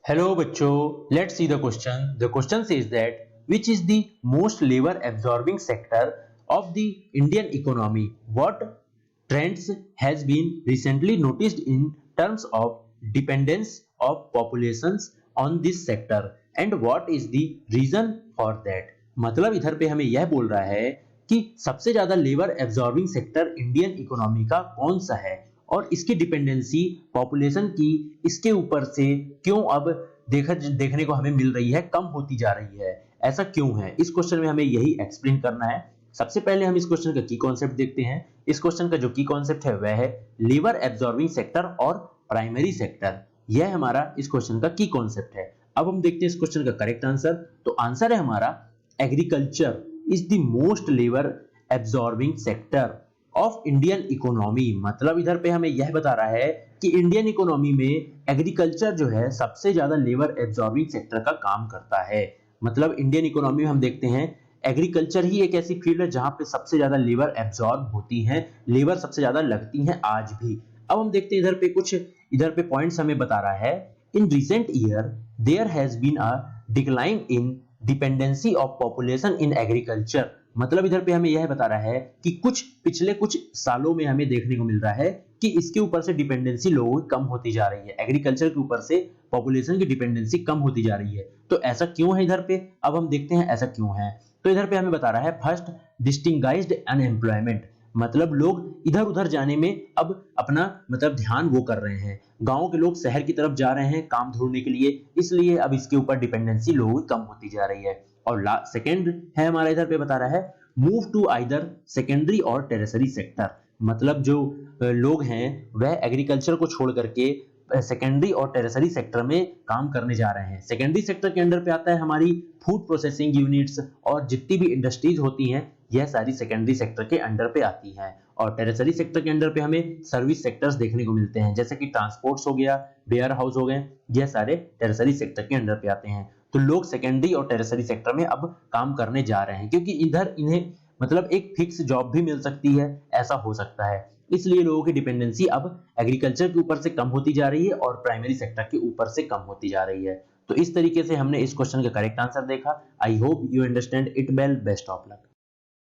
Hello bachcho, let's see the question. The question says that which is the most labor absorbing sector of the Indian economy? What trends has been recently noticed in terms of dependence of populations on this sector and what is the reason for that? मतलब इधर पे हमें यह बोल रहा है कि सबसे ज्यादा labour absorbing sector Indian economy का कौन सा है और इसकी डिपेंडेंसी पॉपुलेशन की इसके ऊपर से क्यों अब देखने को हमें मिल रही है, कम होती जा रही है। ऐसा क्यों है? इस क्वेश्चन में हमें यही एक्सप्लेन करना है। सबसे पहले हम इस क्वेश्चन का की कॉन्सेप्ट देखते हैं। इस क्वेश्चन का जो की कॉन्सेप्ट है वह है लेबर एब्जॉर्बिंग सेक्टर और प्राइमरी सेक्टर। यह हमारा इस क्वेश्चन का की कॉन्सेप्ट है। अब हम देखते हैं इस क्वेश्चन का करेक्ट आंसर। तो आंसर है हमारा agriculture is the most labour absorbing sector of Indian economy. मतलब इधर पे हमें यह बता रहा है कि इंडियन इकोनॉमी में एग्रीकल्चर जो है सबसे ज्यादा लेबर एब्जॉर्बिंग सेक्टर का काम करता है। मतलब इंडियन इकोनॉमी में हम देखते हैं एग्रीकल्चर ही एक ऐसी फील्ड है जहां पे सबसे ज्यादा लेबर एब्जॉर्ब होती है, लेबर सबसे ज्यादा लगती है आज भी। अब हम देखते हैं इधर पे पॉइंट्स हमें बता रहा है in recent year there has been a decline in dependency of population in agriculture. मतलब इधर पे हमें यह बता रहा है कि पिछले कुछ सालों में हमें देखने को मिल रहा है कि इसके ऊपर से डिपेंडेंसी लोगों की कम होती जा रही है, एग्रीकल्चर के ऊपर से पॉपुलेशन की डिपेंडेंसी कम होती जा रही है। तो ऐसा क्यों है इधर पे? अब हम देखते हैं ऐसा क्यों है। तो इधर पे हमें बता रहा है फर्स्ट डिस्टिंगाइज्ड अनएम्प्लॉयमेंट। मतलब लोग इधर उधर जाने में अब अपना मतलब ध्यान वो कर रहे हैं, गांव के लोग शहर की तरफ जा रहे हैं काम ढूंढने के लिए, इसलिए अब इसके ऊपर डिपेंडेंसी लोगों की कम होती जा रही है। और सेकंड है हमारा इधर पे बता रहा है मूव टू आइदर सेकेंडरी और टेरिटरी सेक्टर। मतलब जो लोग हैं वह एग्रीकल्चर को छोड़ करके सेकेंडरी और टेरिटरी सेक्टर में काम करने जा रहे हैं। सेकेंडरी सेक्टर के अंडर पे आता है हमारी फूड प्रोसेसिंग यूनिट्स और जितनी भी इंडस्ट्रीज होती हैं यह सारी सेकेंडरी सेक्टर के अंडर पे आती हैं। और टेरिटरी सेक्टर के अंडर पे हमें सर्विस सेक्टर्स देखने को मिलते हैं जैसे कि ट्रांसपोर्ट्स हो गया, वेयर हाउस हो गए, यह सारे टेरिटरी सेक्टर के अंडर पे आते हैं। तो लोग सेकेंडरी और टेरिटरी सेक्टर में अब काम करने जा रहे हैं क्योंकि इधर इन्हें मतलब एक फिक्स जॉब भी मिल सकती है, ऐसा हो सकता है। इसलिए लोगों की डिपेंडेंसी अब एग्रीकल्चर के ऊपर से कम होती जा रही है और प्राइमरी सेक्टर के ऊपर से कम होती जा रही है। तो इस तरीके से हमने इस क्वेश्चन का करेक्ट आंसर देखा। I hope you understand it well. Best of luck.